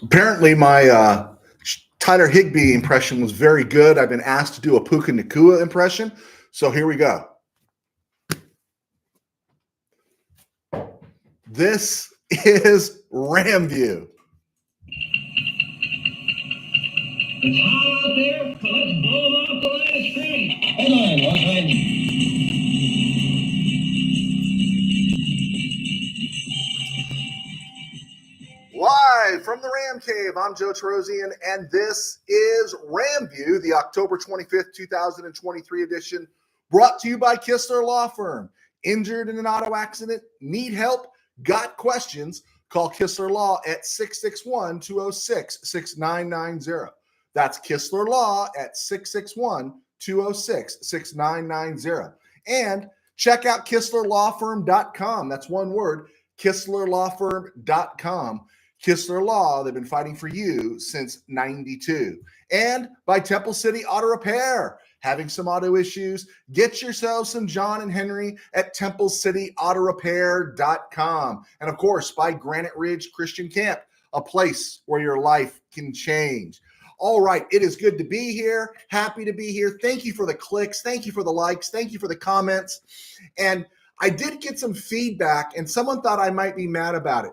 Apparently, my Tyler Higbee impression was very good. I've been asked to do a Puka Nakua impression, so here we go. This is RamView. It's hot out there, so let's blow them off the line of scrimmage. Headline, what's happening? Live from the Ram Cave, I'm Joe Terosian, and this is RamView, the October 25th, 2023 edition, brought to you by Kistler Law Firm. Injured in an auto accident? Need help? Got questions? Call Kistler Law at 661-206-6990. That's Kistler Law at 661-206-6990. And check out KistlerLawFirm.com. That's one word, KistlerLawFirm.com. Kistler Law, they've been fighting for you since 92. And by Temple City Auto Repair. Having some auto issues? Get yourself some John and Henry at TempleCityAutoRepair.com. And of course, by Granite Ridge Christian Camp, a place where your life can change. All right, it is good to be here. Happy to be here. Thank you for the clicks. Thank you for the likes. Thank you for the comments. And I did get some feedback, and someone thought I might be mad about it.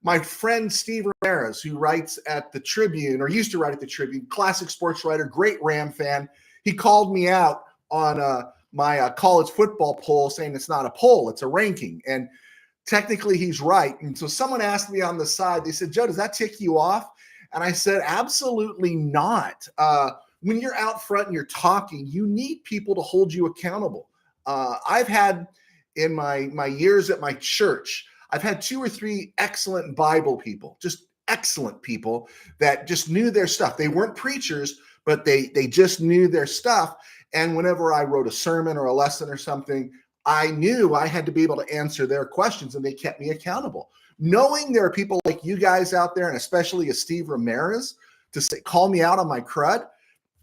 My friend Steve Ramirez, who writes at the Tribune, or used to write at the Tribune, classic sports writer, great Ram fan, he called me out on my college football poll, saying it's not a poll, it's a ranking. And technically he's right. And so someone asked me on the side, they said, Joe, does that tick you off? And I said, absolutely not. When you're out front and you're talking, you need people to hold you accountable. I've had in my years at my church, I've had 2 or 3 excellent Bible people, just excellent people that just knew their stuff. They weren't preachers, but they just knew their stuff. And whenever I wrote a sermon or a lesson or something, I knew I had to be able to answer their questions, and they kept me accountable. Knowing there are people like you guys out there, and especially a Steve Ramirez, to say, call me out on my crud,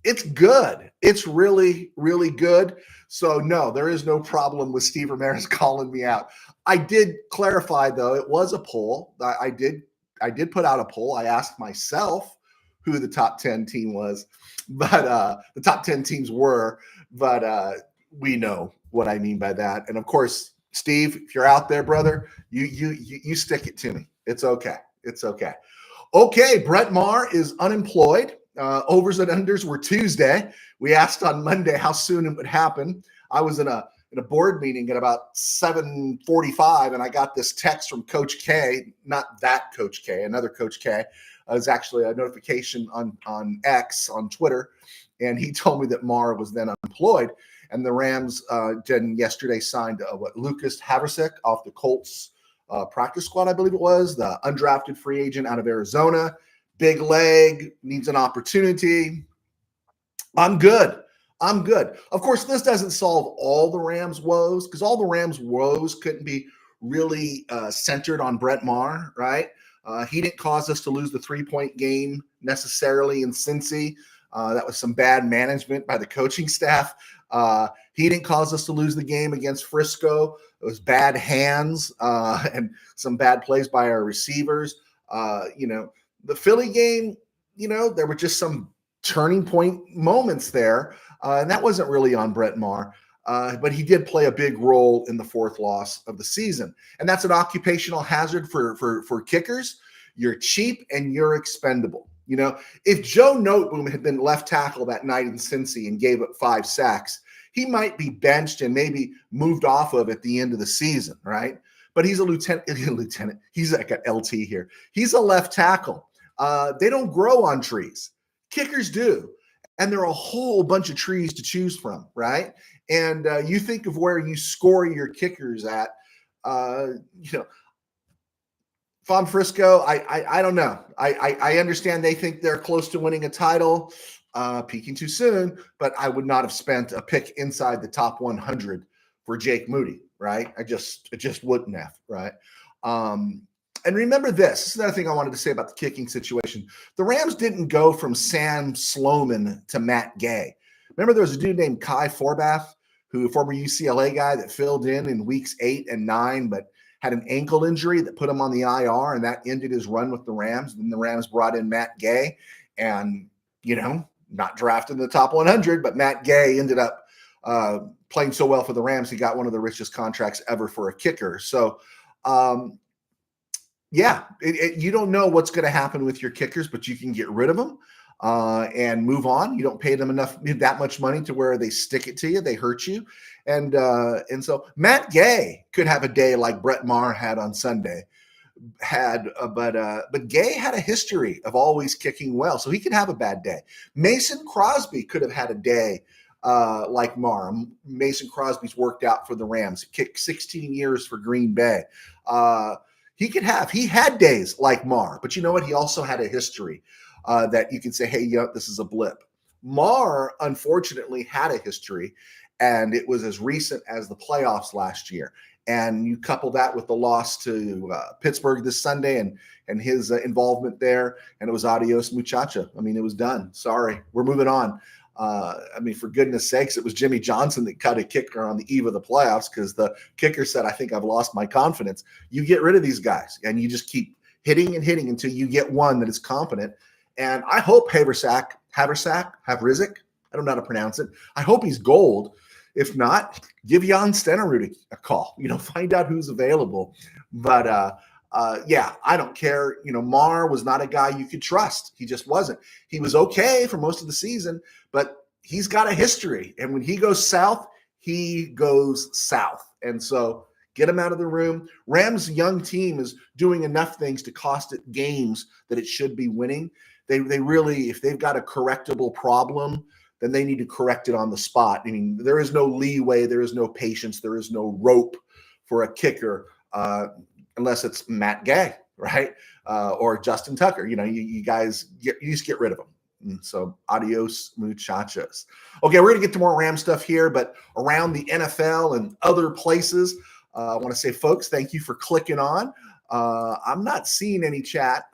it's good. It's really, really good. So no, there is no problem with Steve Ramirez calling me out. I did clarify, though, it was a poll. I did put out a poll. I asked myself who the top 10 team was, but the top 10 teams were, but we know what I mean by that. And of course, Steve, if you're out there, brother, you stick it to me. It's okay. It's okay. Okay, Brett Maher is unemployed. Overs and unders were Tuesday. We asked on Monday how soon it would happen. I was in a board meeting at about 7:45, and I got this text from Coach K, not that Coach K, another Coach K. It was actually a notification on X, on Twitter, and he told me that Maher was then unemployed. And the Rams yesterday signed Lucas Haversick off the Colts practice squad, I believe it was, the undrafted free agent out of Arizona. Big leg, needs an opportunity. I'm good. Of course, this doesn't solve all the Rams' woes, because all the Rams' woes couldn't be really centered on Brett Maher, right? He didn't cause us to lose the 3-point game necessarily in Cincy. That was some bad management by the coaching staff. He didn't cause us to lose the game against Frisco. It was bad hands and some bad plays by our receivers. The Philly game, there were just some turning point moments there. And that wasn't really on Brett Maher. But he did play a big role in the 4th loss of the season. And that's an occupational hazard for kickers. You're cheap and you're expendable. If Joe Noteboom had been left tackle that night in Cincy and gave up 5 sacks, he might be benched and maybe moved off of at the end of the season, right? But he's a lieutenant. He's like an LT here. He's a left tackle. They don't grow on trees. Kickers do. And there are a whole bunch of trees to choose from, right? And you think of where you score your kickers at, Von Frisco, I don't know. I understand they think they're close to winning a title, peaking too soon, but I would not have spent a pick inside the top 100 for Jake Moody, right? It just wouldn't have, right? And remember this is another thing I wanted to say about the kicking situation. The Rams didn't go from Sam Sloman to Matt Gay. Remember there was a dude named Kai Forbath, who former UCLA guy that filled in weeks 8 and 9, but had an ankle injury that put him on the IR, and that ended his run with the Rams. Then the Rams brought in Matt Gay, and, not drafted in the top 100, but Matt Gay ended up playing so well for the Rams, he got one of the richest contracts ever for a kicker. So, you don't know what's going to happen with your kickers, but you can get rid of them and move on. You don't pay them that much money to where they stick it to you, they hurt you, and so Matt Gay could have a day like Brett Maher had on Sunday. But Gay had a history of always kicking well, so he could have a bad day. Mason Crosby could have had a day like Maher. Mason Crosby's worked out for the Rams. He kicked 16 years for Green Bay. He had days like Maher, but you know what? He also had a history that you can say, hey, this is a blip. Maher, unfortunately, had a history, and it was as recent as the playoffs last year. And you couple that with the loss to Pittsburgh this Sunday and his involvement there, and it was adios muchacha. I mean, it was done. Sorry, we're moving on. For goodness sakes, it was Jimmy Johnson that cut a kicker on the eve of the playoffs because the kicker said, I think I've lost my confidence. You get rid of these guys, and you just keep hitting and hitting until you get one that is competent. And I hope Havrizik, I don't know how to pronounce it. I hope he's gold. If not, give Jan Stenerud a call, find out who's available. But I don't care. Maher was not a guy you could trust. He just wasn't. He was okay for most of the season, but he's got a history. And when he goes south, he goes south. And so get him out of the room. Rams' young team is doing enough things to cost it games that it should be winning. They really, if they've got a correctable problem, then they need to correct it on the spot. I mean, there is no leeway, there is no patience, there is no rope for a kicker unless it's Matt Gay, right? Or Justin Tucker. You guys just get rid of them. And so adios muchachos. Okay, we're going to get to more Ram stuff here, but around the NFL and other places, I want to say, folks, thank you for clicking on. I'm not seeing any chat.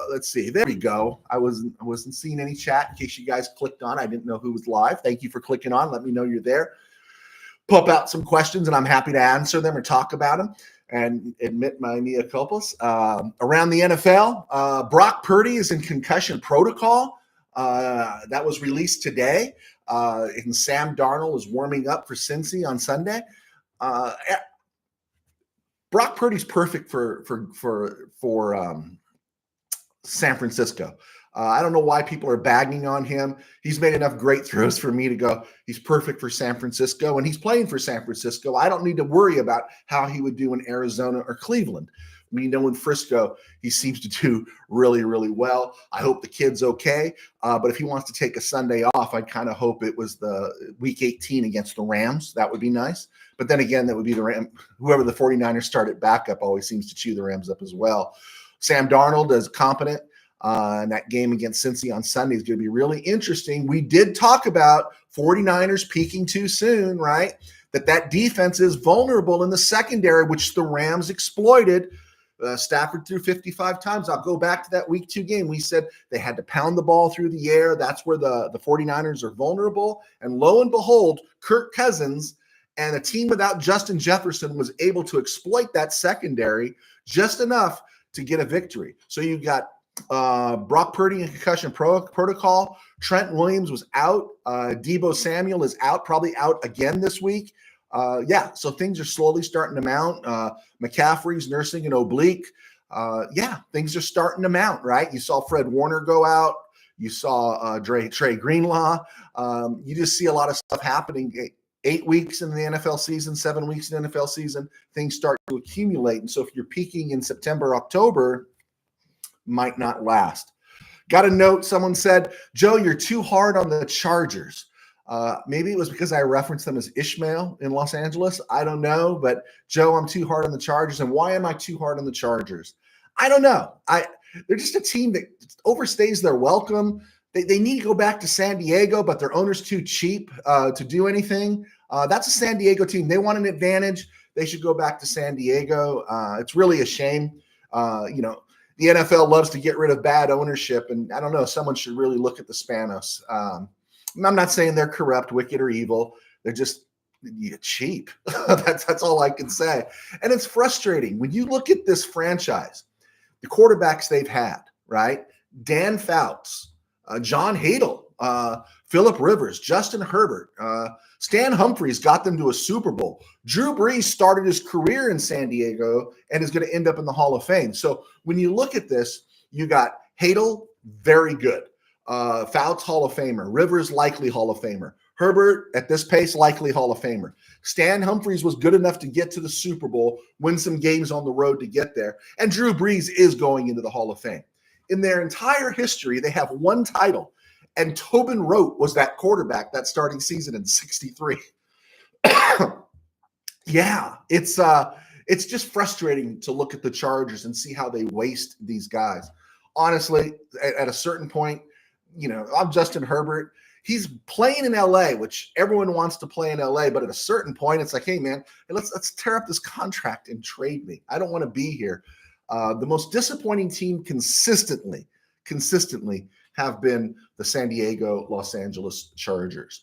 Let's see. There we go. I wasn't seeing any chat in case you guys clicked on. I didn't know who was live. Thank you for clicking on. Let me know you're there. Pop out some questions, and I'm happy to answer them or talk about them and admit my mea culpas. Around the NFL, Brock Purdy is in concussion protocol. That was released today. And Sam Darnold is warming up for Cincy on Sunday. Brock Purdy's perfect for San Francisco. I don't know why people are bagging on him. He's made enough great throws for me to go, he's perfect for San Francisco, and he's playing for San Francisco. I don't need to worry about how he would do in Arizona or Cleveland. In Frisco, he seems to do really, really well. I hope the kid's okay. But if he wants to take a Sunday off, I'd kind of hope it was the week 18 against the Rams. That would be nice. But then again, that would be the Rams. Whoever the 49ers started backup always seems to chew the Rams up as well. Sam Darnold is competent. And that game against Cincy on Sunday is going to be really interesting. We did talk about 49ers peaking too soon, right? That defense is vulnerable in the secondary, which the Rams exploited. Stafford threw 55 times. I'll go back to that week 2 game. We said they had to pound the ball through the air. That's where the 49ers are vulnerable. And lo and behold, Kirk Cousins and a team without Justin Jefferson was able to exploit that secondary just enough to get a victory. So you got Brock Purdy in concussion protocol. Trent Williams was out. Deebo Samuel is out, probably out again this week. So things are slowly starting to mount. McCaffrey's nursing an oblique. Things are starting to mount, right? You saw Fred Warner go out. You saw Trey Greenlaw. You just see a lot of stuff happening. 8 weeks in the NFL season, 7 weeks in the NFL season, things start to accumulate. And so if you're peaking in September, October, might not last. Got a note. Someone said, Joe, you're too hard on the Chargers. Maybe it was because I referenced them as Ishmael in Los Angeles. I don't know. But, Joe, I'm too hard on the Chargers. And why am I too hard on the Chargers? I don't know. They're just a team that overstays their welcome. They need to go back to San Diego, but their owner's too cheap to do anything. That's a San Diego team. They want an advantage. They should go back to San Diego. It's really a shame. The NFL loves to get rid of bad ownership, and I don't know, someone should really look at the Spanos. I'm not saying they're corrupt, wicked, or evil. They're just you're cheap. That's all I can say. And it's frustrating when you look at this franchise, the quarterbacks they've had, right? Dan Fouts, John Hadel, Phillip Rivers, Justin Herbert, Stan Humphries got them to a Super Bowl. Drew Brees started his career in San Diego and is going to end up in the Hall of Fame. So when you look at this, you got Hadel, very good. Fouts, Hall of Famer. Rivers, likely Hall of Famer. Herbert, at this pace, likely Hall of Famer. Stan Humphries was good enough to get to the Super Bowl, win some games on the road to get there. And Drew Brees is going into the Hall of Fame. In their entire history, they have one title. And Tobin Rote was that quarterback that starting season in 63. Yeah, it's just frustrating to look at the Chargers and see how they waste these guys. Honestly, at a certain point, I'm Justin Herbert. He's playing in LA, which everyone wants to play in LA, but at a certain point, it's like, hey man, let's tear up this contract and trade me. I don't want to be here. The most disappointing team consistently have been the San Diego, Los Angeles Chargers.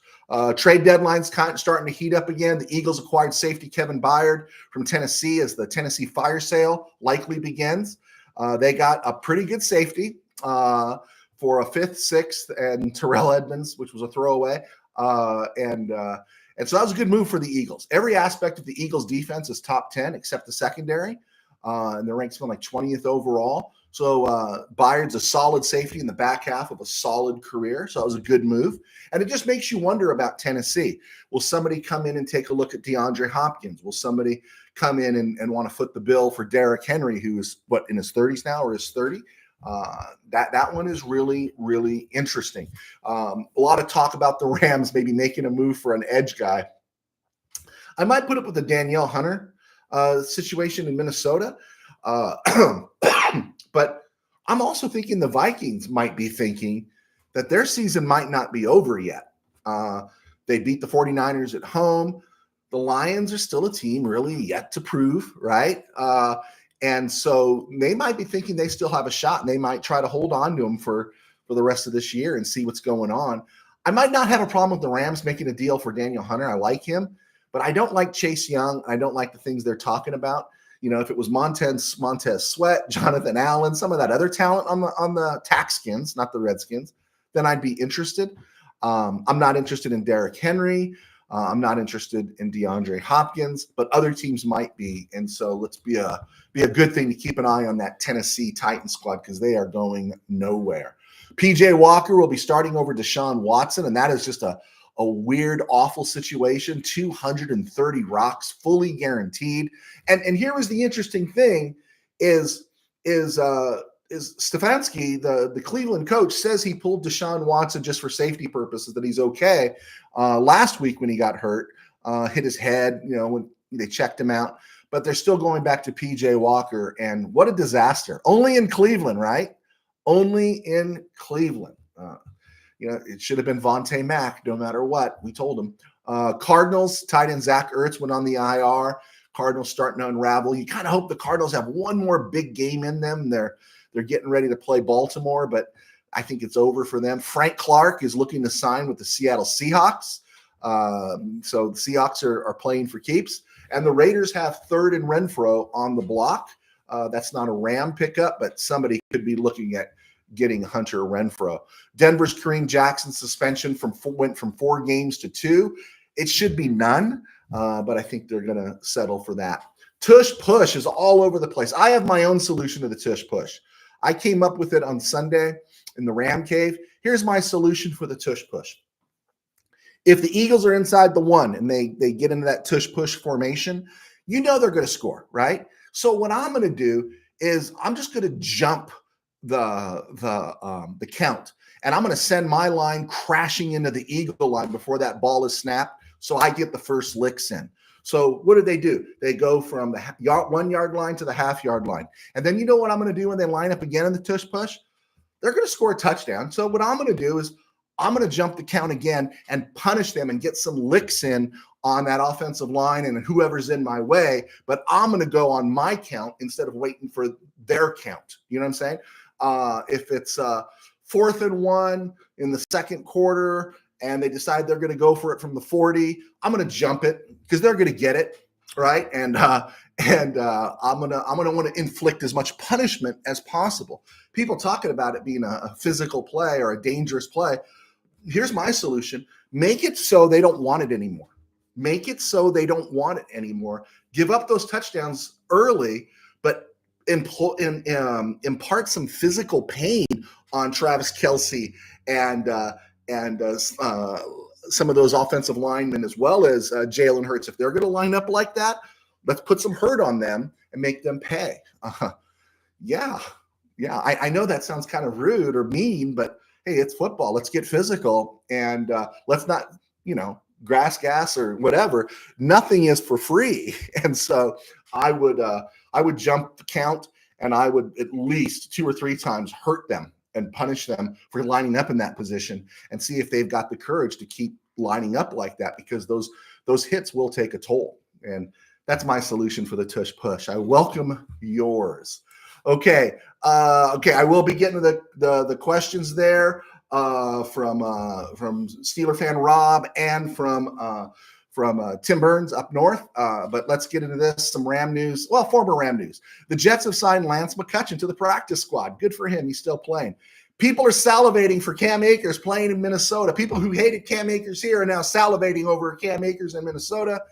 Trade deadline's kind of starting to heat up again. The Eagles acquired safety Kevin Byard from Tennessee as the Tennessee fire sale likely begins. They got a pretty good safety for a 5th, 6th, and Terrell Edmonds, which was a throwaway. And so that was a good move for the Eagles. Every aspect of the Eagles defense is top 10 except the secondary. And they're ranked something like 20th overall. So Byard's a solid safety in the back half of a solid career. So that was a good move. And it just makes you wonder about Tennessee. Will somebody come in and take a look at DeAndre Hopkins? Will somebody come in and want to foot the bill for Derrick Henry, who's in his 30s now or is 30? That one is really, really interesting. A lot of talk about the Rams maybe making a move for an edge guy. I might put up with the Danielle Hunter situation in Minnesota. But I'm also thinking the Vikings might be thinking that their season might not be over yet. They beat the 49ers at home. The Lions are still a team really yet to prove, right? And so they might be thinking they still have a shot, and they might try to hold on to them for the rest of this year and see what's going on. I might not have a problem with the Rams making a deal for Daniel Hunter. I like him, but I don't like Chase Young. I don't like the things they're talking about. If it was Montez Sweat, Jonathan Allen, some of that other talent on the Taxskins, not the Redskins, then I'd be interested. I'm not interested in Derrick Henry. I'm not interested in DeAndre Hopkins, but other teams might be. And so let's be a good thing to keep an eye on that Tennessee Titans squad because they are going nowhere. PJ Walker will be starting over Deshaun Watson, and that is just a weird, awful situation. 230 rocks, fully guaranteed. And here is the interesting thing: is Stefanski, the Cleveland coach, says he pulled Deshaun Watson just for safety purposes, that he's okay. Last week when he got hurt, hit his head, when they checked him out. But they're still going back to PJ Walker, and what a disaster. Only in Cleveland, right? Only in Cleveland. It should have been Vontae Mack no matter what. We told him. Cardinals, tight end Zach Ertz went on the IR. Cardinals starting to unravel. You kind of hope the Cardinals have one more big game in them. They're getting ready to play Baltimore, but I think it's over for them. Frank Clark is looking to sign with the Seattle Seahawks. So the Seahawks are playing for keeps. And the Raiders have third and Renfro on the block. That's not a Ram pickup, but somebody could be looking at getting Hunter Renfro. Denver's Kareem Jackson suspension went from 4 games to 2. It should be none, but I think they're going to settle for that. Tush push is all over the place. I have my own solution to the tush push. I came up with it on Sunday in the Ram Cave. Here's my solution for the tush push. If the Eagles are inside the 1 and they get into that tush push formation, they're going to score, right? So what I'm going to do is I'm just going to jump the count, and I'm going to send my line crashing into the Eagle line before that ball is snapped, so I get the first licks in. So what do? They go from the 1 yard line to the half-yard line, and then you know what I'm going to do when they line up again in the tush push? They're going to score a touchdown. So what I'm going to do is I'm going to jump the count again and punish them and get some licks in on that offensive line and whoever's in my way, but I'm going to go on my count instead of waiting for their count. You know what I'm saying? If it's 4th and 1 in the second quarter and they decide they're going to go for it from the 40, I'm going to jump it because they're going to get it, right? And I'm gonna want to inflict as much punishment as possible. People talking about it being a physical play or a dangerous play. Here's my solution: make it so they don't want it anymore. Make it so they don't want it anymore. Give up those touchdowns early, but impart some physical pain on Travis Kelce and some of those offensive linemen, as well as Jalen Hurts. If they're going to line up like that, let's put some hurt on them and make them pay. Yeah. I know that sounds kind of rude or mean, but hey, it's football. Let's get physical, and let's not, grass gas or whatever. Nothing is for free. And so I would jump the count, and I would at least 2 or 3 times hurt them and punish them for lining up in that position, and see if they've got the courage to keep lining up like that, because those hits will take a toll. And that's my solution for the tush push. I welcome yours. Okay. I will be getting to the questions there from Steeler fan Rob and from Tim Burns up north. But let's get into this. Some Ram news. Well, former Ram news. The Jets have signed Lance McCutcheon to the practice squad. Good for him. He's still playing. People are salivating for Cam Akers playing in Minnesota. People who hated Cam Akers here are now salivating over Cam Akers in Minnesota.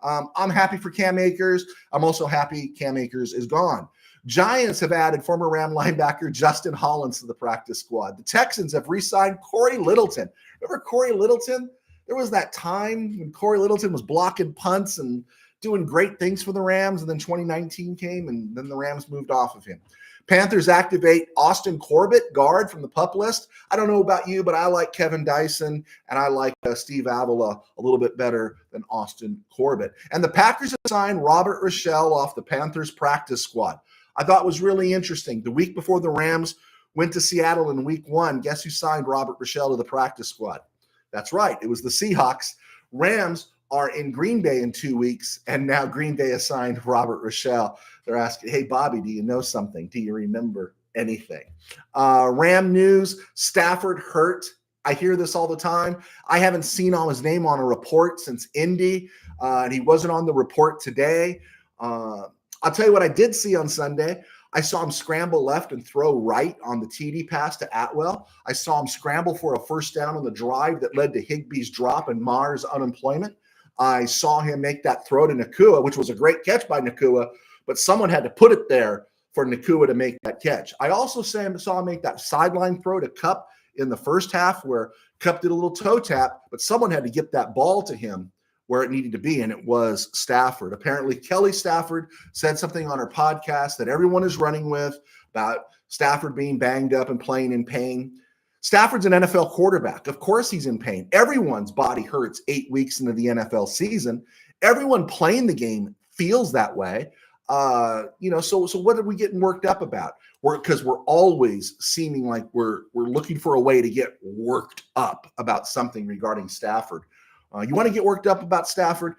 I'm happy for Cam Akers. I'm also happy Cam Akers is gone. Giants have added former Ram linebacker Justin Hollins to the practice squad. The Texans have re-signed Corey Littleton. Remember Corey Littleton? There was that time when Corey Littleton was blocking punts and doing great things for the Rams, and then 2019 came, and then the Rams moved off of him. Panthers activate Austin Corbett, guard from the PUP list. I don't know about you, but I like Kevin Dyson, and I like Steve Avila a little bit better than Austin Corbett. And the Packers have signed Robert Rochelle off the Panthers practice squad. I thought it was really interesting. The week before the Rams went to Seattle in week 1, guess who signed Robert Rochelle to the practice squad? That's right. It was the Seahawks. Rams are in Green Bay in 2 weeks, and now Green Bay assigned Robert Rochelle. They're asking, hey, Bobby, do you know something? Do you remember anything? Ram news, Stafford hurt. I hear this all the time. I haven't seen his name on a report since Indy, and he wasn't on the report today. I'll tell you what I did see on Sunday. I saw him scramble left and throw right on the TD pass to Atwell. I saw him scramble for a first down on the drive that led to Higbee's drop and Maher's unemployment. I saw him make that throw to Nakua, which was a great catch by Nakua, but someone had to put it there for Nakua to make that catch. I also saw him make that sideline throw to Kupp in the first half, where Kupp did a little toe tap, but someone had to get that ball to him where it needed to be, and it was Stafford. Apparently, Kelly Stafford said something on her podcast that everyone is running with about Stafford being banged up and playing in pain. Stafford's an NFL quarterback. Of course he's in pain. Everyone's body hurts 8 weeks into the NFL season. Everyone playing the game feels that way. So what are we getting worked up about? Because we're always seeming like we're looking for a way to get worked up about something regarding Stafford. You want to get worked up about Stafford?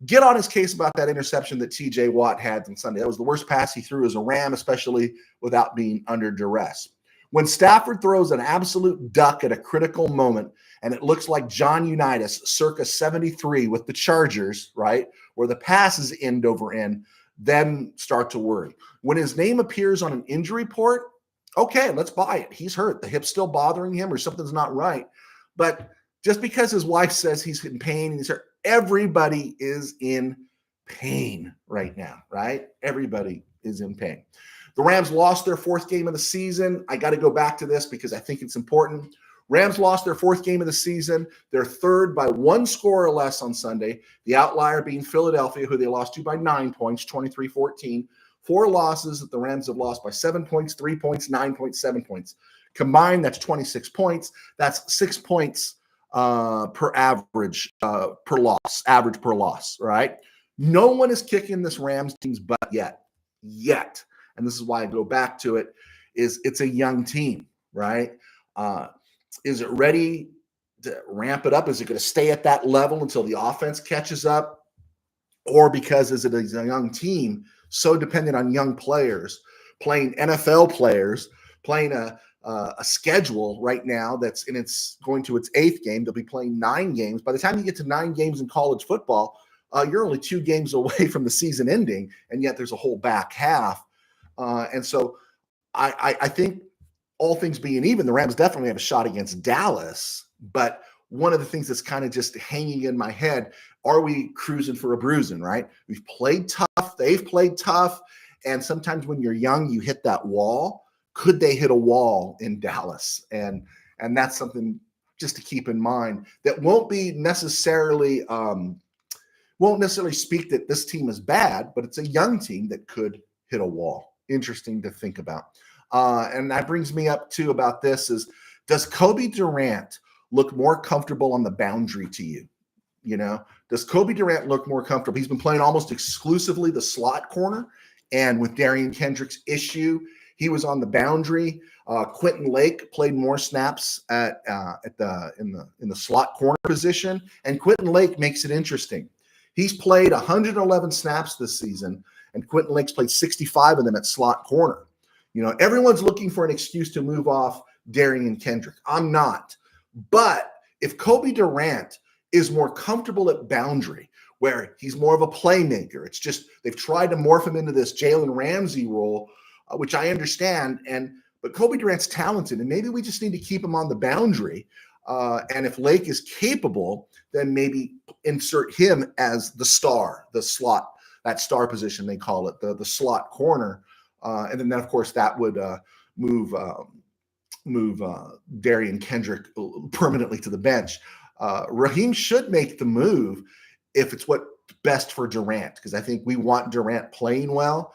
Get on his case about that interception that TJ Watt had on Sunday. That was the worst pass he threw as a Ram, especially without being under duress. When Stafford throws an absolute duck at a critical moment, and it looks like John Unitas circa 73 with the Chargers, right, where the pass is end over end, then start to worry. When his name appears on an injury report, okay, let's buy it. He's hurt. The hip's still bothering him, or something's not right. But just because his wife says he's in pain and he's hurt, everybody is in pain right now, right? Everybody is in pain. The Rams lost their 4th game of the season. I got to go back to this because I think it's important. Rams lost their 4th game of the season. They're 3rd by 1 score or less on Sunday. The outlier being Philadelphia, who they lost to by 9 points, 23-14. 4 losses that the Rams have lost by 7 points, 3 points, 9 points, 7 points. Combined, that's 26 points. That's 6 points per average per loss, right? No one is kicking this Rams team's butt yet. And this is why I go back to it, is it's a young team, right? Is it ready to ramp it up? Is it going to stay at that level until the offense catches up? Or because is it a young team so dependent on young players, playing NFL players, playing a a schedule right now it's going to its 8th game. They'll be playing 9 games. By the time you get to 9 games in college football, you're only 2 games away from the season ending, and yet there's a whole back half. And so I think all things being even, the Rams definitely have a shot against Dallas. But one of the things that's kind of just hanging in my head, are we cruising for a bruising, right? We've played tough. They've played tough. And sometimes when you're young, you hit that wall. Could they hit a wall in Dallas? And that's something just to keep in mind that won't necessarily speak that this team is bad, but it's a young team that could hit a wall. Interesting to think about. And that brings me up to about this is, does Kobe Durant look more comfortable on the boundary to you? You know, does Kobe Durant look more comfortable? He's been playing almost exclusively the slot corner. And with Darian Kendrick's issue, he was on the boundary. Quentin Lake played more snaps in the slot corner position. And Quentin Lake makes it interesting. He's played 111 snaps this season, and Quentin Lake's played 65 of them at slot corner. You know, everyone's looking for an excuse to move off Darian Kendrick. I'm not. But if Kobe Durant is more comfortable at boundary, where he's more of a playmaker, it's just they've tried to morph him into this Jalen Ramsey role, which I understand. But Kobe Durant's talented, and maybe we just need to keep him on the boundary. And if Lake is capable, then maybe insert him as the star, the slot, that star position they call it, the slot corner. And then, of course, that would move Darian Kendrick permanently to the bench. Raheem should make the move if it's what's best for Durant, because I think we want Durant playing well.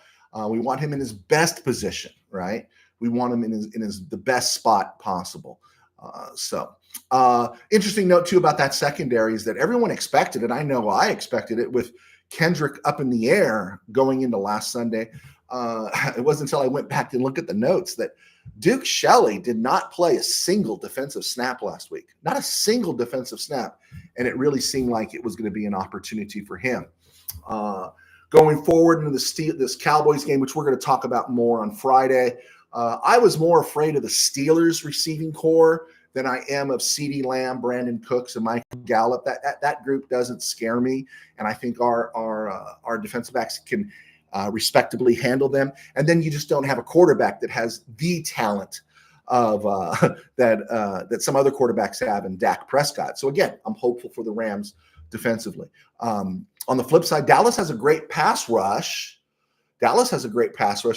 We want him in his best position, right? We want him in the best spot possible. Interesting note too about that secondary is that everyone expected it. I know I expected it with Kendrick up in the air going into last Sunday. It wasn't until I went back and looked at the notes that Duke Shelley did not play a single defensive snap last week. Not a single defensive snap. And it really seemed like it was going to be an opportunity for him. Going forward into this Cowboys game, which we're going to talk about more on Friday, I was more afraid of the Steelers receiving core than I am of CeeDee Lamb, Brandon Cooks, and Michael Gallup. That group doesn't scare me, and I think our defensive backs can respectably handle them. And then you just don't have a quarterback that has the talent of that some other quarterbacks have in Dak Prescott. So again, I'm hopeful for the Rams defensively. On the flip side, Dallas has a great pass rush.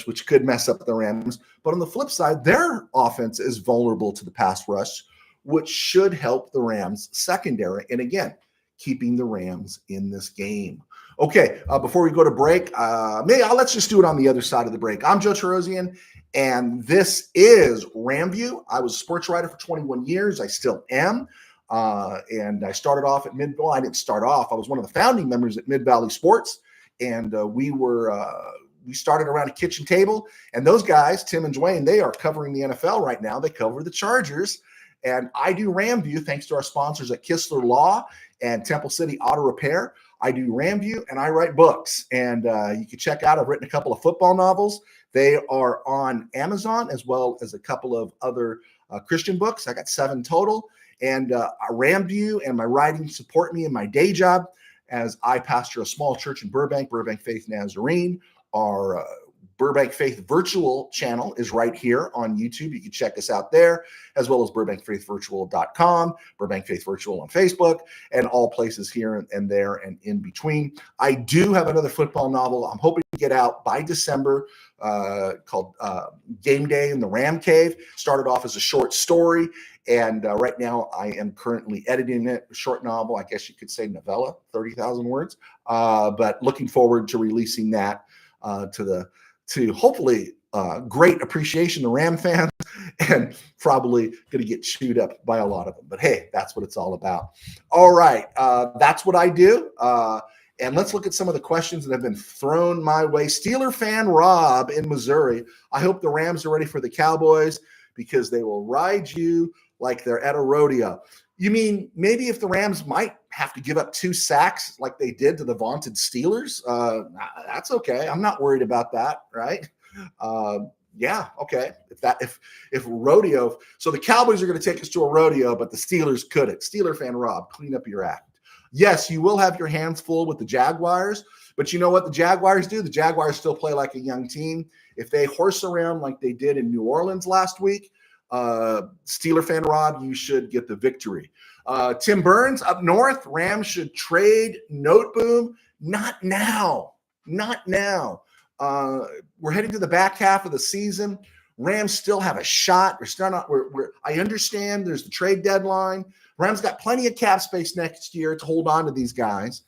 Which could mess up the Rams. But on the flip side, their offense is vulnerable to the pass rush, which should help the Rams secondary. And again, keeping the Rams in this game. Okay, before we go to break, let's just do it on the other side of the break. I'm Joe Terosian, and this is RamView. I was a sports writer for 21 years. I still am. And I started off at I didn't start off. I was one of the founding members at Mid-Valley Sports. And we started around a kitchen table, and those guys, Tim and Dwayne, they are covering the NFL right now. They cover the Chargers, and I do RamView thanks to our sponsors at Kistler Law and Temple City Auto Repair. I do RamView, and I write books, and you can check out. I've written a couple of football novels. They are on Amazon, as well as a couple of other Christian books. I got 7 total, and RamView and my writing support me in my day job as I pastor a small church in Burbank Faith Nazarene. Our Burbank Faith virtual channel is right here on YouTube. You can check us out there, as well as BurbankFaithVirtual.com, Burbank Faith Virtual on Facebook, and all places here and there and in between. I do have another football novel I'm hoping to get out by December called Game Day in the Ram Cave. Started off as a short story, and right now I am currently editing it, a short novel, I guess you could say novella, 30,000 words, but looking forward to releasing that to hopefully great appreciation to Ram fans, and probably going to get chewed up by a lot of them. But hey, that's what it's all about. All right, that's what I do. And let's look at some of the questions that have been thrown my way. Steeler fan Rob in Missouri. I hope the Rams are ready for the Cowboys because they will ride you like they're at a rodeo. You mean maybe if the Rams might have to give up 2 sacks like they did to the vaunted Steelers? That's okay. I'm not worried about that, right? Yeah, okay. If rodeo, so the Cowboys are going to take us to a rodeo, but the Steelers couldn't. Steeler fan Rob, clean up your act. Yes, you will have your hands full with the Jaguars, but you know what the Jaguars do? The Jaguars still play like a young team. If they horse around like they did in New Orleans last week, Steeler fan Rob, you should get the victory. Tim Burns up north, Rams should trade Noteboom. Not now. Not now. We're heading to the back half of the season. Rams still have a shot. We're still not. I understand there's the trade deadline. Rams got plenty of cap space next year to hold on to these guys.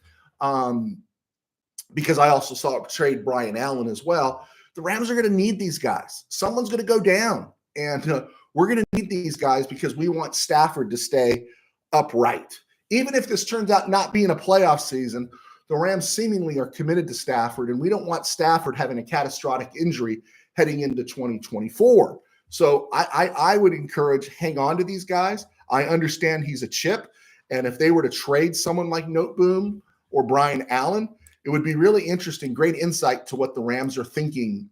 Because I also saw trade Brian Allen as well. The Rams are going to need these guys. Someone's going to go down, and we're going to need these guys because we want Stafford to stay upright. Even if this turns out not being a playoff season, the Rams seemingly are committed to Stafford, and we don't want Stafford having a catastrophic injury heading into 2024. So I would encourage hang on to these guys. I understand he's a chip, and if they were to trade someone like Noteboom or Brian Allen, it would be really interesting, great insight to what the Rams are thinking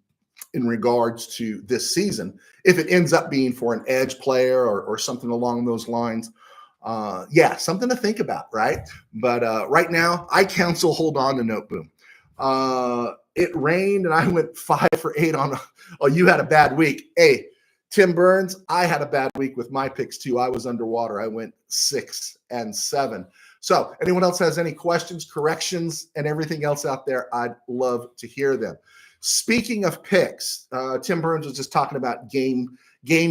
in regards to this season. If it ends up being for an edge player or something along those lines, something to think about, right? But right now, I counsel hold on to Noteboom. It rained, and I went 5 for 8 on you had a bad week. Hey, Tim Burns, I had a bad week with my picks too. I was underwater. I went 6 and 7. So anyone else has any questions, corrections, and everything else out there, I'd love to hear them. Speaking of picks, Tim Burns was just talking about game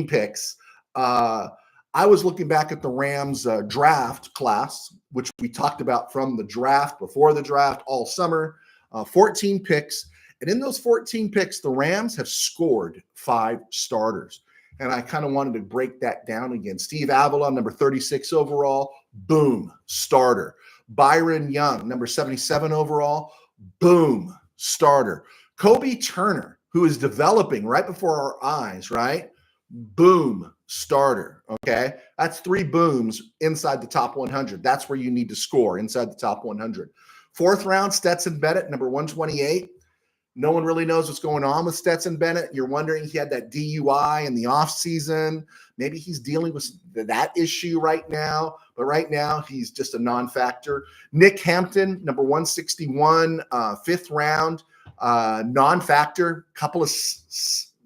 picks. I was looking back at the Rams draft class, which we talked about from the draft, before the draft, all summer, 14 picks. And in those 14 picks, the Rams have scored 5 starters. And I kind of wanted to break that down again. Steve Avalon, number 36 overall, boom, starter. Byron Young, number 77 overall, boom, starter. Kobe Turner, who is developing right before our eyes, right? Boom, starter, okay? That's 3 booms inside the top 100. That's where you need to score, inside the top 100. 4th round, Stetson Bennett, number 128. No one really knows what's going on with Stetson Bennett. You're wondering, he had that DUI in the offseason. Maybe he's dealing with that issue right now. But right now, he's just a non-factor. Nick Hampton, number 161, 5th round, non-factor. Couple of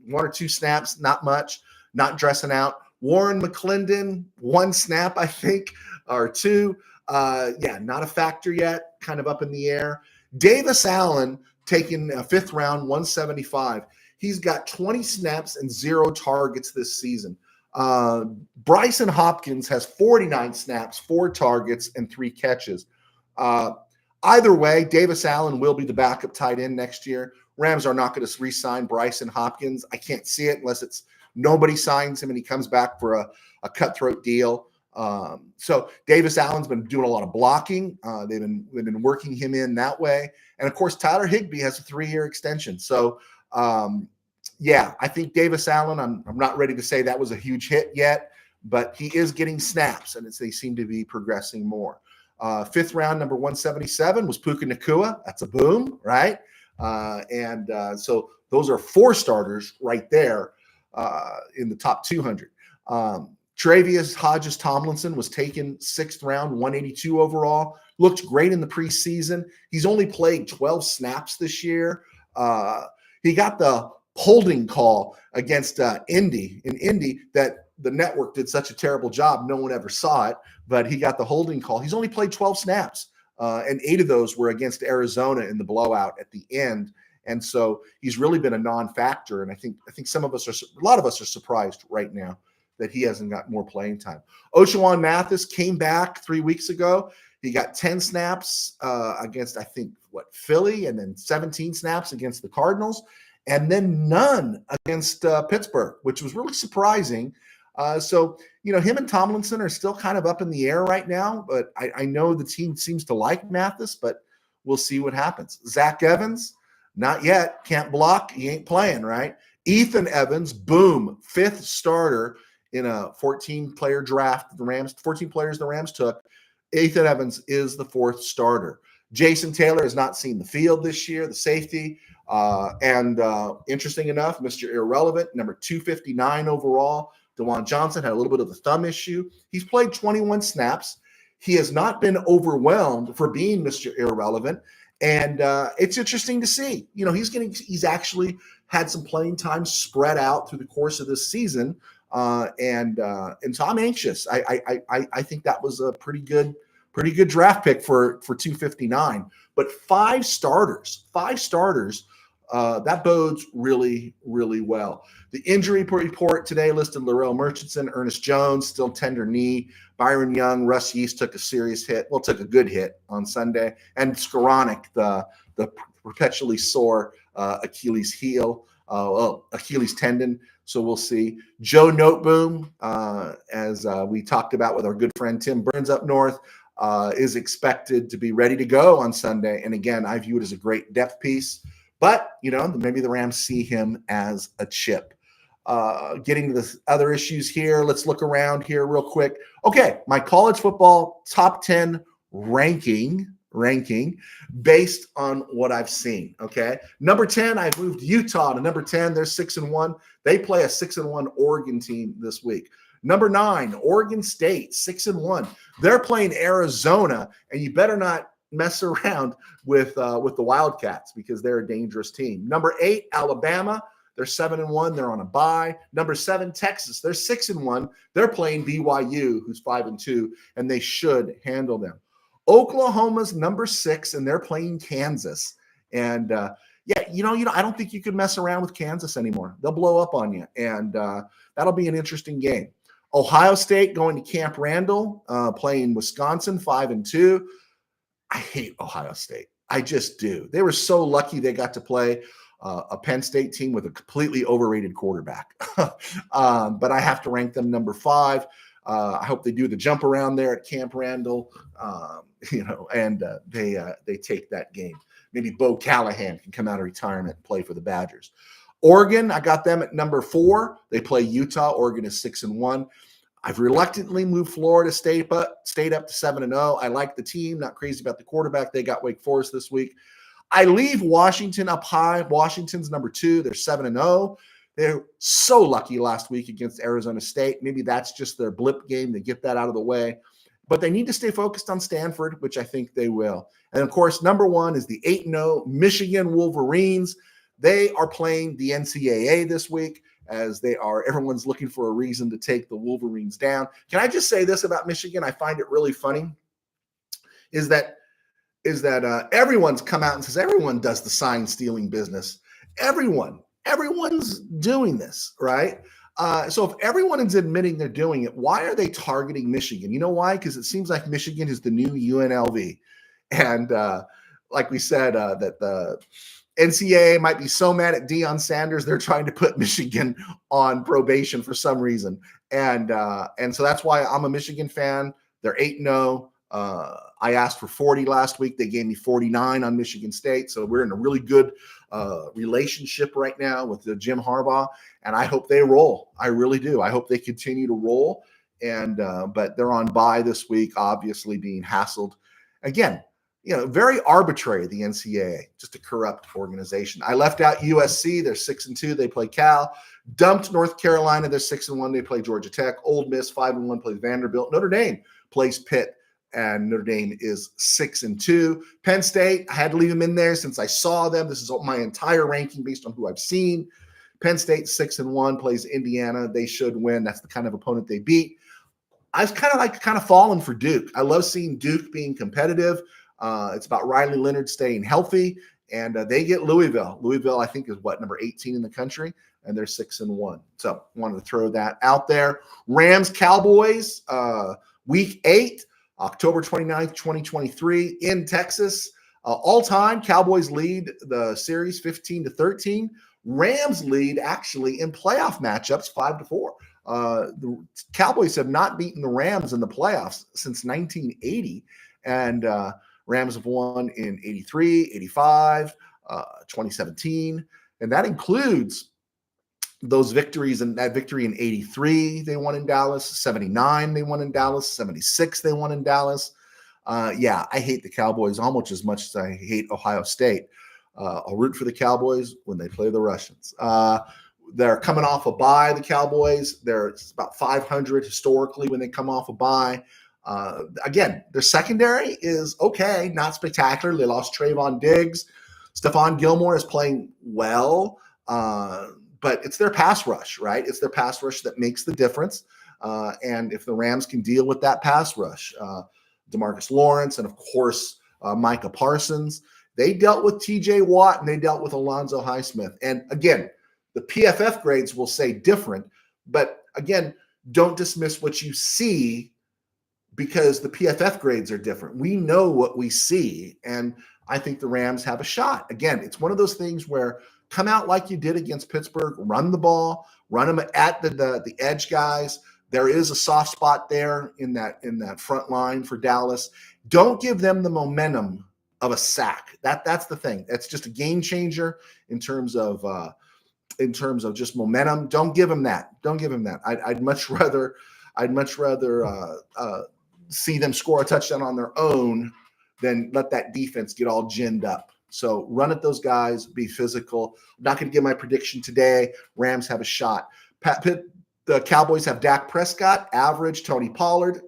1 or 2 snaps, not much, not dressing out. Warren McClendon, 1 snap, I think, or 2. Not a factor yet, kind of up in the air. Davis Allen, taken a 5th round, 175. He's got 20 snaps and 0 targets this season. Bryson Hopkins has 49 snaps, 4 targets, and 3 catches. Either way, Davis Allen will be the backup tight end next year. Rams are not going to re-sign Bryson Hopkins. I can't see it unless it's nobody signs him and he comes back for a cutthroat deal. So Davis Allen's been doing a lot of blocking. They've been working him in that way. And of course, Tyler Higbee has a 3-year extension. So, I think Davis Allen, I'm not ready to say that was a huge hit yet, but he is getting snaps, and they seem to be progressing more. 5th round, number 177 was Puka Nacua. That's a boom, right? So those are 4 starters right there in the top 200. Travius Hodges Tomlinson was taken 6th round, 182 overall. Looked great in the preseason. He's only played 12 snaps this year. He got the holding call against Indy that the network did such a terrible job. No one ever saw it, but he got the holding call. He's only played 12 snaps, and 8 of those were against Arizona in the blowout at the end. And so he's really been a non-factor. And I think a lot of us are surprised right now that he hasn't got more playing time. Oshawon Mathis came back 3 weeks ago. He got 10 snaps against, Philly, and then 17 snaps against the Cardinals, and then none against Pittsburgh, which was really surprising. So him and Tomlinson are still kind of up in the air right now, but I know the team seems to like Mathis, but we'll see what happens. Zach Evans, not yet. Can't block. He ain't playing, right? Ethan Evans, boom, 5th starter in a 14-player draft. 14 players the Rams took. Ethan Evans is the 4th starter. Jason Taylor has not seen the field this year, the safety. Interesting enough, Mr. Irrelevant, number 259 overall, DeJuan Johnson had a little bit of a thumb issue. He's played 21 snaps. He has not been overwhelmed for being Mr. Irrelevant. And it's interesting to see. He's actually had some playing time spread out through the course of this season. And so I'm anxious. I think that was a pretty good draft pick for 259. But five starters, that bodes really, really well. The injury report today listed Larrell Murchison, Ernest Jones, still tender knee. Byron Young, Russ Yeast took a serious hit. Well, took a good hit on Sunday. And Skoranek, the perpetually sore Achilles Achilles tendon. So we'll see. Joe Noteboom, as we talked about with our good friend Tim Burns up north, is expected to be ready to go on Sunday. And again, I view it as a great depth piece. But, maybe the Rams see him as a chip. Getting to the other issues here, let's look around here real quick. Okay, my college football top 10 ranking based on what I've seen, okay? Number 10, I've moved Utah to number 10. They're 6-1. They play a 6-1 Oregon team this week. Number 9, Oregon State, 6-1. They're playing Arizona, and you better not mess around with the Wildcats because they're a dangerous team. Number 8, Alabama. They're 7-1. They're on a bye. Number 7, Texas. They're 6-1. They're playing BYU, who's 5-2, and they should handle them. Oklahoma's number 6, and they're playing Kansas. And I don't think you can mess around with Kansas anymore. They'll blow up on you, and that'll be an interesting game. Ohio State going to Camp Randall, playing Wisconsin, 5-2. I hate Ohio State. I just do. They were so lucky they got to play a Penn State team with a completely overrated quarterback. But I have to rank them number 5. I hope they do the jump around there at Camp Randall, and they take that game. Maybe Bo Callahan can come out of retirement and play for the Badgers. Oregon, I got them at number 4. They play Utah. Oregon is 6-1. I've reluctantly moved Florida State up to 7-0. I like the team, not crazy about the quarterback. They got Wake Forest this week. I leave Washington up high. Washington's number 2. They're 7-0. They're so lucky last week against Arizona State. Maybe that's just their blip game to get that out of the way. But they need to stay focused on Stanford, which I think they will. And, of course, number 1 is the 8-0 Michigan Wolverines. They are playing the NCAA this week, as everyone's looking for a reason to take the Wolverines down. Can I just say this about Michigan? I find it really funny is that everyone's come out and says everyone does the sign stealing business. Everyone's doing this, right? So if everyone is admitting they're doing it, why are they targeting Michigan? You know why? Because it seems like Michigan is the new UNLV. And like we said, that the NCAA might be so mad at Deion Sanders, they're trying to put Michigan on probation for some reason. And so that's why I'm a Michigan fan. They're 8-0. I asked for 40 last week. They gave me 49 on Michigan State. So we're in a really good relationship right now with Jim Harbaugh, and I hope they roll. I really do. I hope they continue to roll. But they're on bye this week, obviously being hassled. Again, very arbitrary, the NCAA, just a corrupt organization. I left out USC. They're 6-2. They play Cal. Dumped North Carolina. They're 6-1. They play Georgia Tech. Ole Miss, 5-1, plays Vanderbilt. Notre Dame plays Pitt, and Notre Dame is 6-2. Penn State, I had to leave them in there since I saw them. This is my entire ranking based on who I've seen. Penn State, 6-1, plays Indiana. They should win. That's the kind of opponent they beat. I was kind of falling for Duke. I love seeing Duke being competitive. It's about Riley Leonard staying healthy, and they get Louisville. Louisville, I think, is number 18 in the country, and they're 6-1. So wanted to throw that out there. Rams, Cowboys, week 8, October 29th, 2023 in Texas. All time, Cowboys lead the series 15-13. Rams lead actually in playoff matchups 5-4. The Cowboys have not beaten the Rams in the playoffs since 1980, and Rams have won in 83, 85, 2017, and that includes those victories, and that victory in 83 they won in Dallas, 79 they won in Dallas, 76 they won in Dallas. I hate the Cowboys almost as much as I hate Ohio State. I'll root for the Cowboys when they play the Russians. They're coming off a bye, the Cowboys. They're about 500 historically when they come off a bye. Again, their secondary is okay, not spectacular. They lost Trayvon Diggs. Stephon Gilmore is playing well, but it's their pass rush, right? It's their pass rush that makes the difference. And if the Rams can deal with that pass rush, DeMarcus Lawrence and, of course, Micah Parsons, they dealt with TJ Watt and they dealt with Alonzo Highsmith. And again, the PFF grades will say different, but again, don't dismiss what you see because the PFF grades are different. We know what we see, and I think the Rams have a shot. Again, it's one of those things where come out like you did against Pittsburgh, run the ball, run them at the edge guys. There is a soft spot there in that front line for Dallas. Don't give them the momentum of a sack. That's the thing. That's just a game changer in terms of just momentum. Don't give them that. I'd much rather see them score a touchdown on their own than let that defense get all ginned up. So run at those guys, be physical. I'm not going to give my prediction today. Rams have a shot. The Cowboys have Dak Prescott, average. Tony Pollard,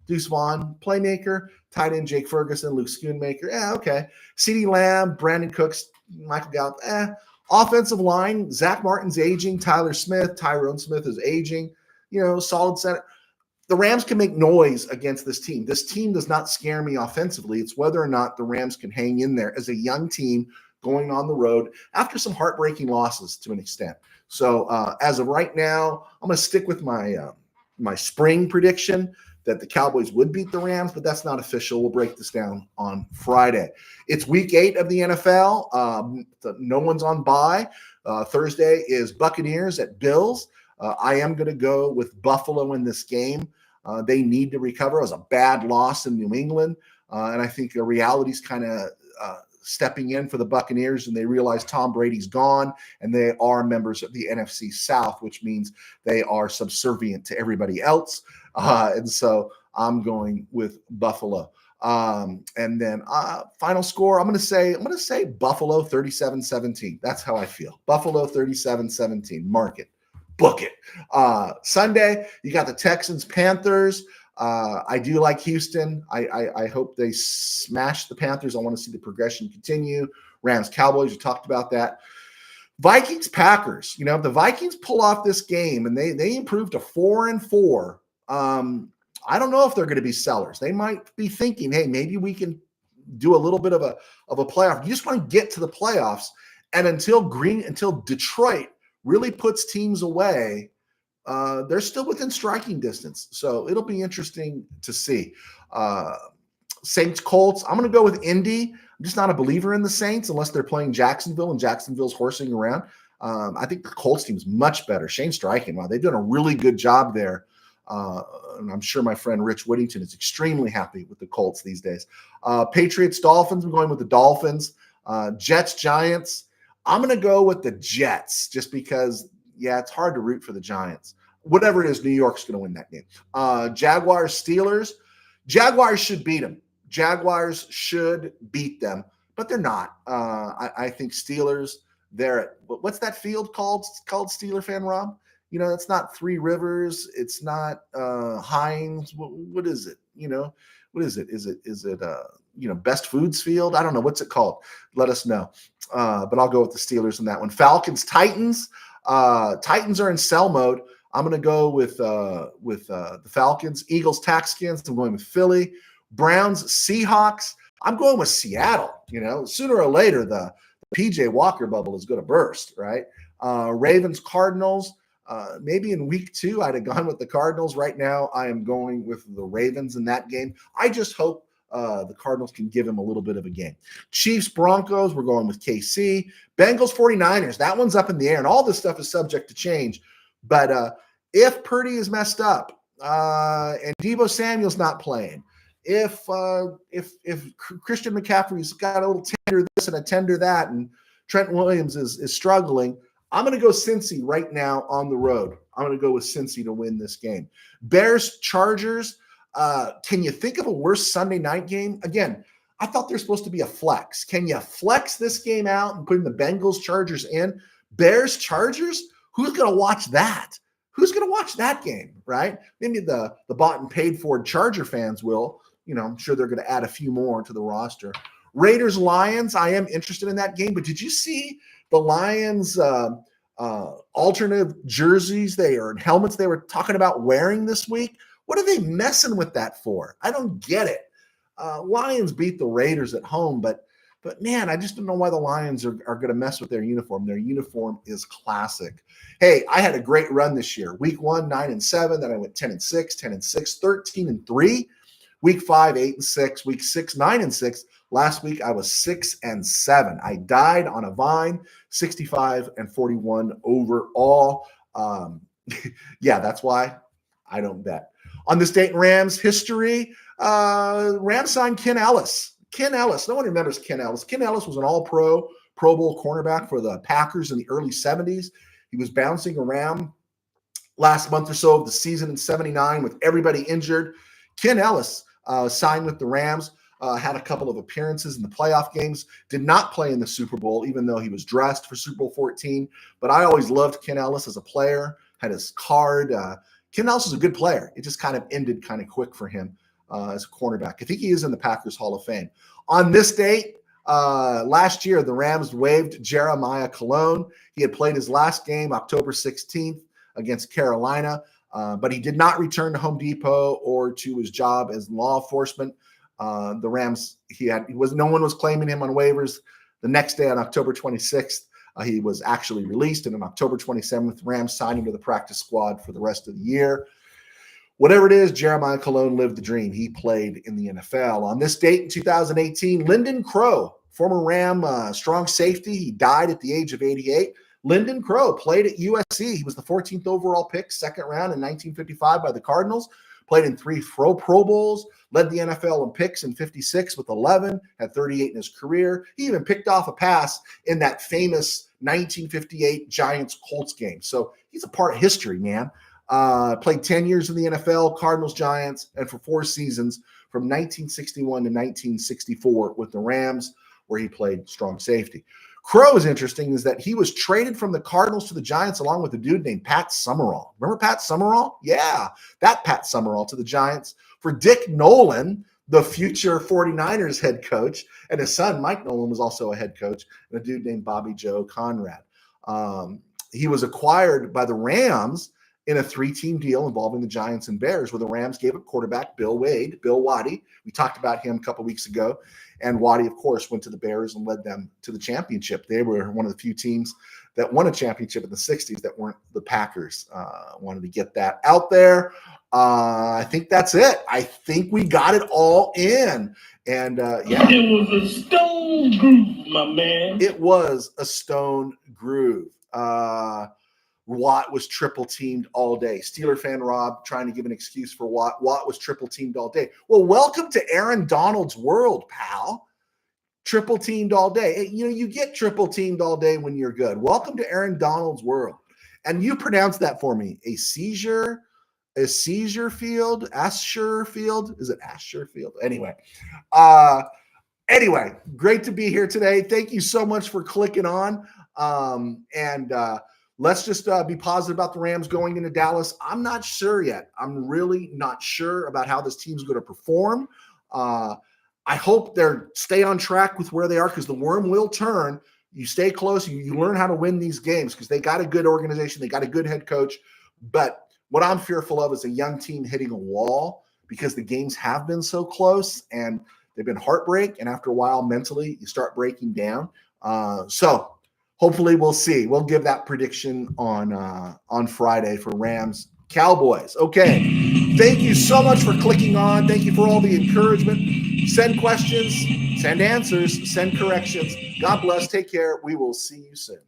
Deuce Vaughn, playmaker. Tight end Jake Ferguson, Luke Schoonmaker, okay. CeeDee Lamb, Brandon Cooks, Michael Gallup, Offensive line, Zach Martin's aging. Tyler Smith, Tyrone Smith is aging. Solid center. The Rams can make noise against this team. This team does not scare me offensively. It's whether or not the Rams can hang in there as a young team going on the road after some heartbreaking losses to an extent. So as of right now, I'm going to stick with my spring prediction that the Cowboys would beat the Rams, but that's not official. We'll break this down on Friday. It's week 8 of the NFL. No one's on bye. Thursday is Buccaneers at Bills. I am going to go with Buffalo in this game. They need to recover. It was a bad loss in New England, and I think the reality's kind of stepping in for the Buccaneers, and they realize Tom Brady's gone, and they are members of the NFC South, which means they are subservient to everybody else. And so I'm going with Buffalo. And then final score, I'm going to say Buffalo 37-17. That's how I feel. Buffalo 37-17. Mark it. Book it. Sunday, you got the Texans, Panthers. I do like Houston. I hope they smash the Panthers. I want to see the progression continue. Rams, Cowboys, you talked about that. Vikings, Packers. If the Vikings pull off this game and they improve to 4-4, I don't know if they're going to be sellers. They might be thinking, hey, maybe we can do a little bit of a playoff. You just want to get to the playoffs, and until Detroit really puts teams away, they're still within striking distance. So it'll be interesting to see. Saints, Colts. I'm going to go with Indy. I'm just not a believer in the Saints unless they're playing Jacksonville, and Jacksonville's horsing around. I think the Colts team is much better. Shane Steichen, wow, they've done a really good job there. And I'm sure my friend Rich Whittington is extremely happy with the Colts these days. Patriots, Dolphins. I'm going with the Dolphins. Jets, Giants. I'm going to go with the Jets just because, it's hard to root for the Giants. Whatever it is, New York's going to win that game. Jaguars, Steelers. Jaguars should beat them. Jaguars should beat them, but they're not. I think Steelers, they're at, what's that field called? It's called Steeler Fan Rob? It's not Three Rivers. It's not Heinz. What is it? What is it? Is it Best Foods Field? I don't know. What's it called? Let us know. But I'll go with the Steelers in that one. Falcons, Titans. Titans are in sell mode. I'm going to go with the Falcons. Eagles, Texans. I'm going with Philly. Browns, Seahawks. I'm going with Seattle. Sooner or later, the PJ Walker bubble is going to burst, right? Ravens, Cardinals. Maybe in week 2, I'd have gone with the Cardinals. Right now, I am going with the Ravens in that game. I just hope the Cardinals can give him a little bit of a game. Chiefs, Broncos, we're going with KC. Bengals, 49ers, that one's up in the air, and all this stuff is subject to change. But if Purdy is messed up and Deebo Samuel's not playing, if Christian McCaffrey's got a little tender this and a tender that, and Trent Williams is struggling, I'm going to go Cincy right now on the road. I'm going to go with Cincy to win this game. Bears, Chargers. Can you think of a worse Sunday night game? Again, I thought they're supposed to be a flex. Can you flex this game out and put in the Bengals Chargers in? Bears Chargers? Who's going to watch that? Who's going to watch that game, right? Maybe the bought and paid for Charger fans will. I'm sure they're going to add a few more to the roster. Raiders Lions, I am interested in that game, but did you see the Lions alternative jerseys and helmets they were talking about wearing this week? What are they messing with that for? I don't get it. Lions beat the Raiders at home, but man, I just don't know why the Lions are going to mess with their uniform. Their uniform is classic. Hey, I had a great run this year. Week 1, 9-7. Then I went 10-6, 10-6, 13-3. Week 5, 8-6. Week 6, 9-6. Last week I was 6-7. I died on a vine, 65-41 overall. Yeah, that's why I don't bet. On this Dayton Rams history, Rams signed Ken Ellis. Ken Ellis, no one remembers Ken Ellis. Ken Ellis was an all-pro, Pro Bowl cornerback for the Packers in the early 70s. He was bouncing around last month or so of the season in 79 with everybody injured. Ken Ellis signed with the Rams, had a couple of appearances in the playoff games, did not play in the Super Bowl, even though he was dressed for Super Bowl 14. But I always loved Ken Ellis as a player, had his card. Ken Ellis was a good player. It just kind of ended kind of quick for him as a cornerback. I think he is in the Packers Hall of Fame. On this date, last year, the Rams waived Jeremiah Colon. He had played his last game October 16th against Carolina, but he did not return to Home Depot or to his job as law enforcement. The Rams, no one was claiming him on waivers. The next day, on October 26th, he was actually released, and on October 27th, Rams signed him to the practice squad for the rest of the year. Whatever it is, Jeremiah Colon lived the dream. He played in the NFL. On this date in 2018, Lyndon Crow, former Ram strong safety, he died at the age of 88. Lyndon Crow played at USC. He was the 14th overall pick, second round in 1955 by the Cardinals. Played in 3 Pro Bowls, led the NFL in picks in 56 with 11, had 38 in his career. He even picked off a pass in that famous 1958 Giants-Colts game. So he's a part of history, man. Played 10 years in the NFL, Cardinals, Giants, and for 4 seasons from 1961 to 1964 with the Rams, where he played strong safety. Crow is interesting is that he was traded from the Cardinals to the Giants along with a dude named Pat Summerall. Remember Pat Summerall? Yeah, that Pat Summerall to the Giants for Dick Nolan, the future 49ers head coach, and his son Mike Nolan was also a head coach, and a dude named Bobby Joe Conrad. He was acquired by the Rams in a 3-team deal involving the Giants and Bears, where the Rams gave up quarterback Bill Waddy. We talked about him a couple weeks ago. And Waddy, of course, went to the Bears and led them to the championship. They were one of the few teams that won a championship in the 60s that weren't the Packers. Wanted to get that out there. I think that's it. I think we got it all in. And, yeah. It was a stone groove, my man. It was a stone groove. Watt was triple teamed all day. Steeler fan Rob trying to give an excuse for Watt. Watt was triple teamed all day. Well, welcome to Aaron Donald's world, pal. Triple teamed all day. You get triple teamed all day when you're good. Welcome to Aaron Donald's world. And you pronounce that for me. A seizure field? Asher field? Is it Asher field? Anyway. Anyway, great to be here today. Thank you so much for clicking on. Let's just be positive about the Rams going into Dallas. I'm not sure yet. I'm really not sure about how this team's going to perform. I hope they're stay on track with where they are because the worm will turn. You stay close. You learn how to win these games because they got a good organization. They got a good head coach. But what I'm fearful of is a young team hitting a wall because the games have been so close and they've been heartbreak. And after a while, mentally, you start breaking down. So hopefully we'll see. We'll give that prediction on Friday for Rams Cowboys. Okay. Thank you so much for clicking on. Thank you for all the encouragement. Send questions, send answers, send corrections. God bless. Take care. We will see you soon.